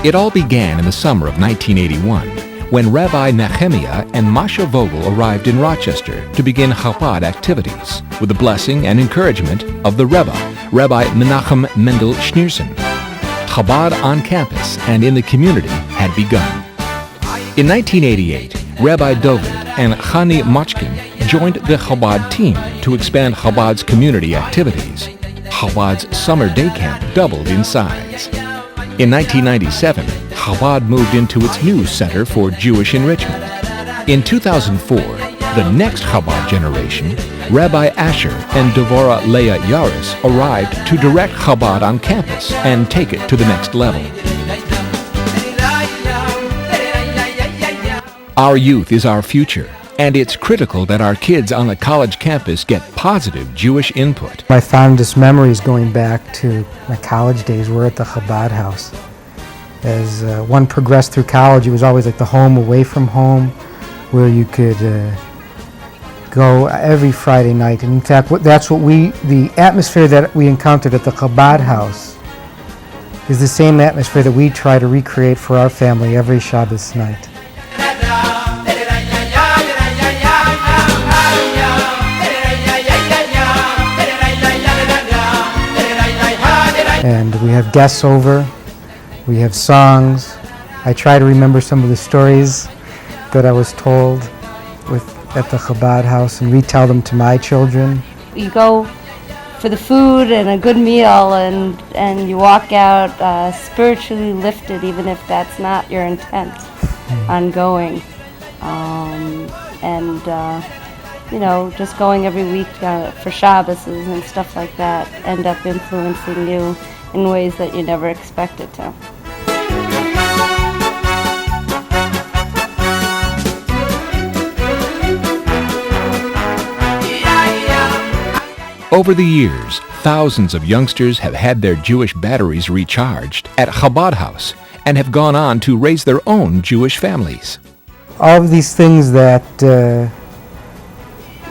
It all began in the summer of 1981 when Rabbi Nehemiah and Masha Vogel arrived in Rochester to begin Chabad activities with the blessing and encouragement of the Rebbe, Rabbi Menachem Mendel Schneerson. Chabad on campus and in the community had begun. In 1988, Rabbi Dovid and Chani Mochkin joined the Chabad team to expand Chabad's community activities. Chabad's summer day camp doubled in size. In 1997, Chabad moved into its new Center for Jewish Enrichment. In 2004, the next Chabad generation, Rabbi Asher and Devorah Leah Yaris, arrived to direct Chabad on campus and take it to the next level. Our youth is our future, and it's critical that our kids on the college campus get positive Jewish input. My fondest memories going back to my college days were at the Chabad house. As one progressed through college, it was always like the home away from home, where you could go every Friday night. And in fact, the atmosphere that we encountered at the Chabad house is the same atmosphere that we try to recreate for our family every Shabbos night. And we have guests over, we have songs. I try to remember some of the stories that I was told at the Chabad house and retell them to my children. You go for the food and a good meal and you walk out spiritually lifted, even if that's not your intent on going. Just going every week for Shabbos and stuff like that end up influencing you in ways that you never expected to. Over the years, thousands of youngsters have had their Jewish batteries recharged at Chabad House and have gone on to raise their own Jewish families. All of these things that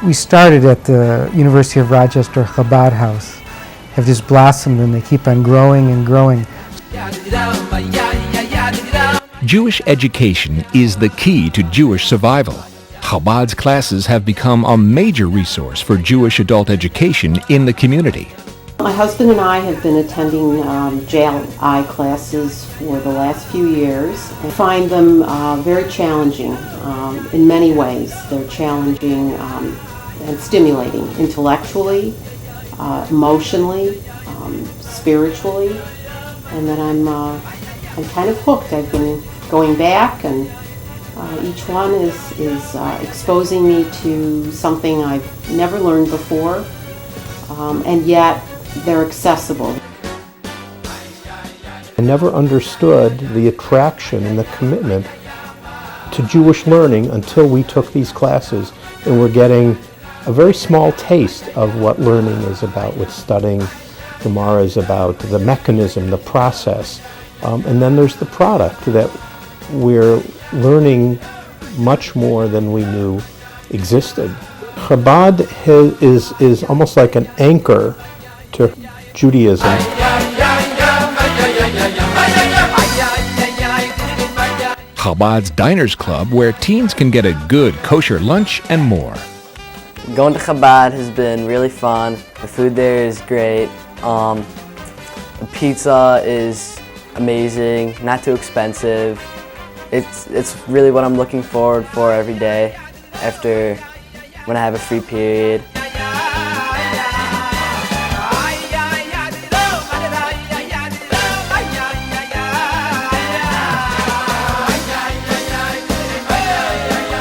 we started at the University of Rochester Chabad House have just blossomed, and they keep on growing and growing. Jewish education is the key to Jewish survival. Chabad's classes have become a major resource for Jewish adult education in the community. My husband and I have been attending JLI classes for the last few years. I find them very challenging in many ways. They're challenging and stimulating intellectually, emotionally, spiritually, and then I'm kind of hooked. I've been going back, and each one is exposing me to something I've never learned before, and yet they're accessible. I never understood the attraction and the commitment to Jewish learning until we took these classes, and we're getting a very small taste of what learning is about, what studying Gemara is about, the mechanism, the process. And then there's the product that we're learning much more than we knew existed. Chabad is almost like an anchor to Judaism. Chabad's Diners Club, where teens can get a good kosher lunch and more. Going to Chabad has been really fun. The food there is great. The pizza is amazing, not too expensive. It's really what I'm looking forward for every day after when I have a free period.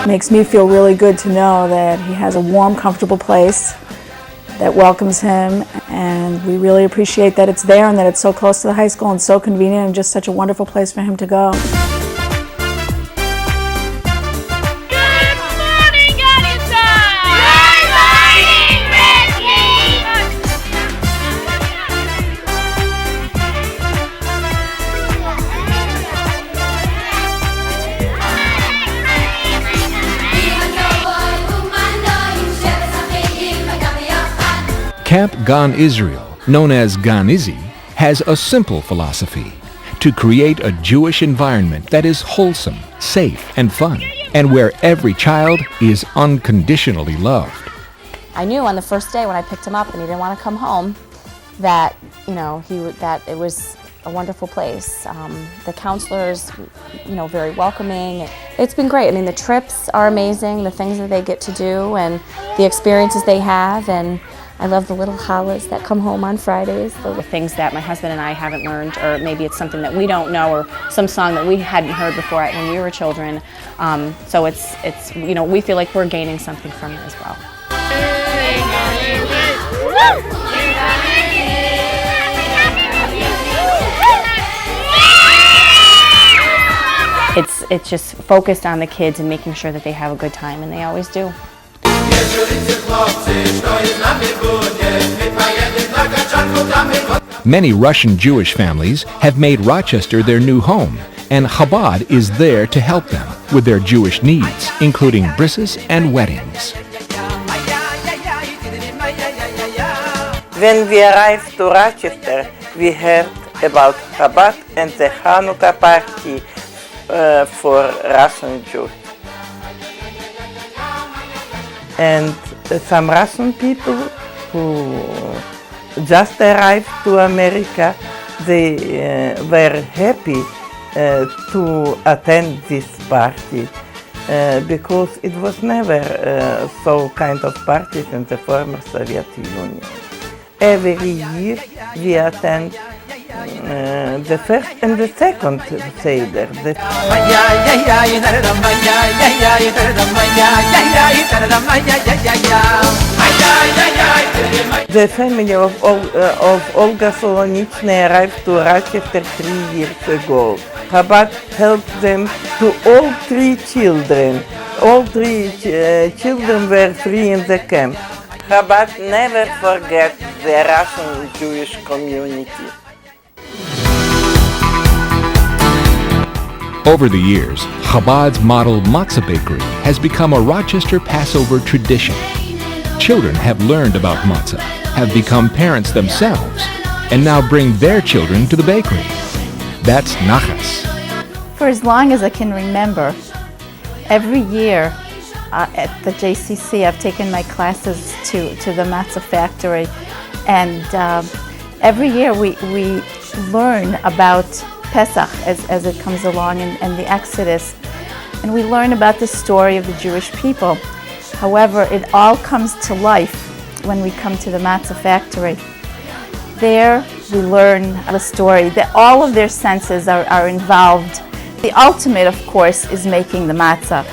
Makes me feel really good to know that he has a warm, comfortable place that welcomes him, and we really appreciate that it's there and that it's so close to the high school and so convenient and just such a wonderful place for him to go. Camp Gan Israel, known as Gan Izzy, has a simple philosophy: to create a Jewish environment that is wholesome, safe, and fun, and where every child is unconditionally loved. I knew on the first day when I picked him up and he didn't want to come home that, that it was a wonderful place. The counselors, very welcoming. It's been great. I mean, the trips are amazing, the things that they get to do and the experiences they have, and I love the little challahs that come home on Fridays. The things that my husband and I haven't learned, or maybe it's something that we don't know, or some song that we hadn't heard before when we were children. So it's we feel like we're gaining something from it as well. It's just focused on the kids and making sure that they have a good time, and they always do. Many Russian Jewish families have made Rochester their new home, and Chabad is there to help them with their Jewish needs, including brises and weddings. When we arrived to Rochester, we heard about Chabad and the Hanukkah party for Russian Jews. And some Russian people who just arrived to America, they were happy to attend this party because it was never so kind of parties in the former Soviet Union. Every year we attend the first and the second Seder. The family of Olga Solonichny arrived to Rochester 3 years ago. Chabad helped them to all 3 children. All 3 children were free in the camp. Chabad never forget the Russian Jewish community. Over the years, Chabad's model matzah bakery has become a Rochester Passover tradition. Children have learned about matzah, have become parents themselves, and now bring their children to the bakery. That's nachas. For as long as I can remember, every year at the JCC I've taken my classes to the matzah factory, and every year we learn about Pesach as it comes along and the Exodus, and we learn about the story of the Jewish people. However, it all comes to life when we come to the matzah factory. There we learn the story, that all of their senses are involved. The ultimate, of course, is making the matzah.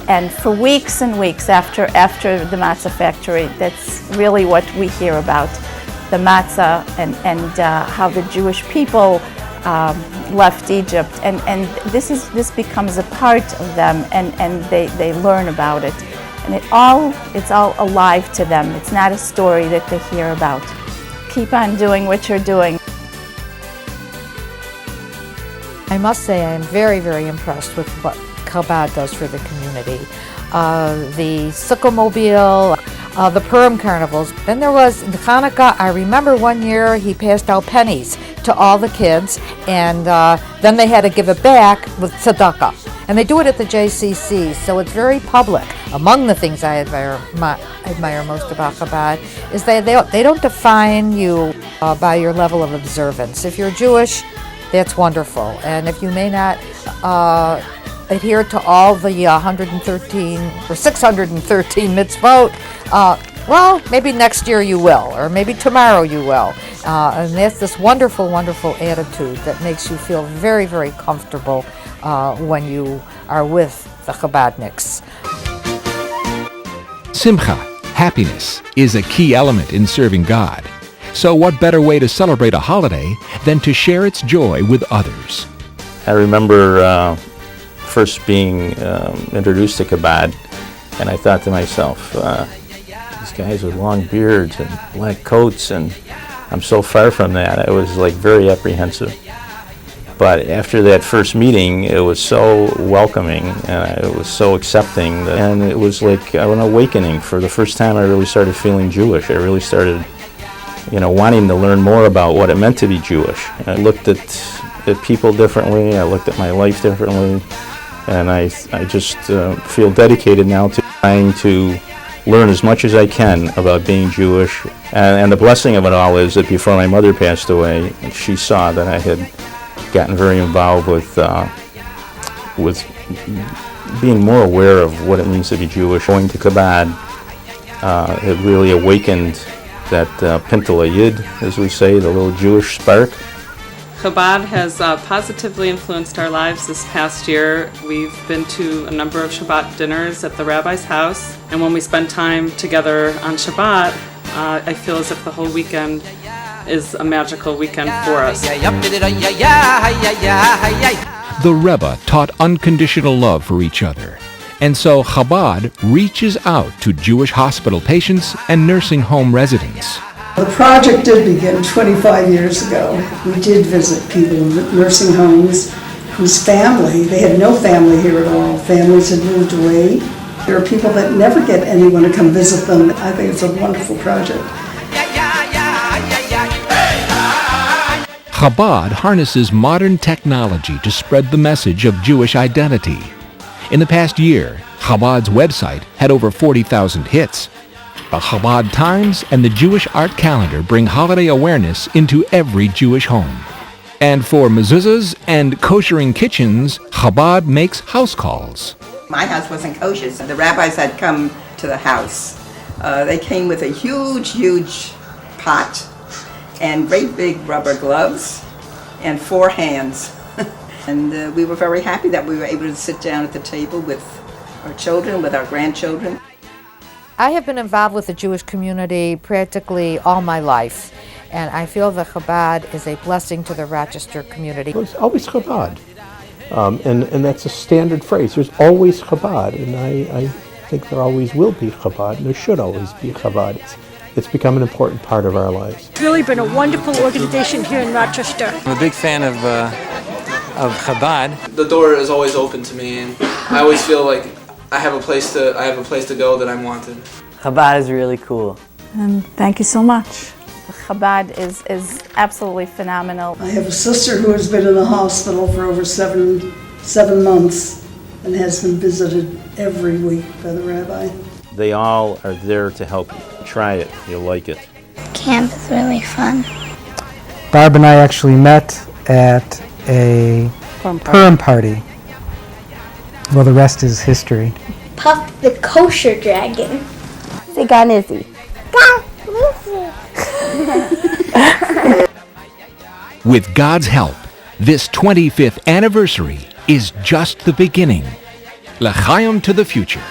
And for weeks and weeks after the matzah factory, that's really what we hear about, the matzah and how the Jewish people left Egypt, and this becomes a part of them, and they learn about it, and it's all alive to them. It's not a story that they hear about. Keep on doing what you're doing. I must say I'm very, very impressed with what Chabad does for the community. The Sukkah-mobile, the Purim carnivals. Then there was the Hanukkah. I remember one year he passed out pennies to all the kids, and then they had to give it back with tzedakah. And they do it at the JCC, so it's very public. Among the things I admire most about Chabad is they don't define you by your level of observance. If you're Jewish, that's wonderful. And if you may not adhere to all the 113 or 613 mitzvot, well, maybe next year you will, or maybe tomorrow you will. And that's this wonderful, wonderful attitude that makes you feel very, very comfortable when you are with the Chabadniks. Simcha, happiness, is a key element in serving God. So what better way to celebrate a holiday than to share its joy with others? I remember first being introduced to Chabad, and I thought to myself, these guys with long beards and black coats, and I'm so far from that. I was like very apprehensive. But after that first meeting, it was so welcoming, and it was so accepting, and it was like an awakening. For the first time, I really started feeling Jewish. I really started, wanting to learn more about what it meant to be Jewish. I looked at at people differently. I looked at my life differently. And I just feel dedicated now to trying to learn as much as I can about being Jewish. And the blessing of it all is that before my mother passed away, she saw that I had gotten very involved with being more aware of what it means to be Jewish. Going to Chabad, it really awakened that Pintele Yid, as we say, the little Jewish spark. Chabad has positively influenced our lives this past year. We've been to a number of Shabbat dinners at the rabbi's house, and when we spend time together on Shabbat, I feel as if the whole weekend is a magical weekend for us. The Rebbe taught unconditional love for each other, and so Chabad reaches out to Jewish hospital patients and nursing home residents. The project did begin 25 years ago. We did visit people in nursing homes whose family, they had no family here at all. Families had moved away. There are people that never get anyone to come visit them. I think it's a wonderful project. Chabad harnesses modern technology to spread the message of Jewish identity. In the past year, Chabad's website had over 40,000 hits. The Chabad Times and the Jewish Art Calendar bring holiday awareness into every Jewish home. And for mezuzahs and koshering kitchens, Chabad makes house calls. My house wasn't kosher, so the rabbis had come to the house. They came with a huge pot and great big rubber gloves and 4 hands. And we were very happy that we were able to sit down at the table with our children, with our grandchildren. I have been involved with the Jewish community practically all my life, and I feel that Chabad is a blessing to the Rochester community. There's always Chabad, and that's a standard phrase. There's always Chabad, and I think there always will be Chabad, and there should always be Chabad. It's become an important part of our lives. It's really been a wonderful organization here in Rochester. I'm a big fan of Chabad. The door is always open to me, and I always feel like I have a place to go that I'm wanted. Chabad is really cool. And thank you so much. Chabad is absolutely phenomenal. I have a sister who has been in the hospital for over seven months and has been visited every week by the rabbi. They all are there to help you. Try it. You'll like it. Camp is really fun. Barb and I actually met at a Purim party. Well, the rest is history. Puff the kosher dragon. Say Ganizzi. With God's help, this 25th anniversary is just the beginning. L'chaim to the future.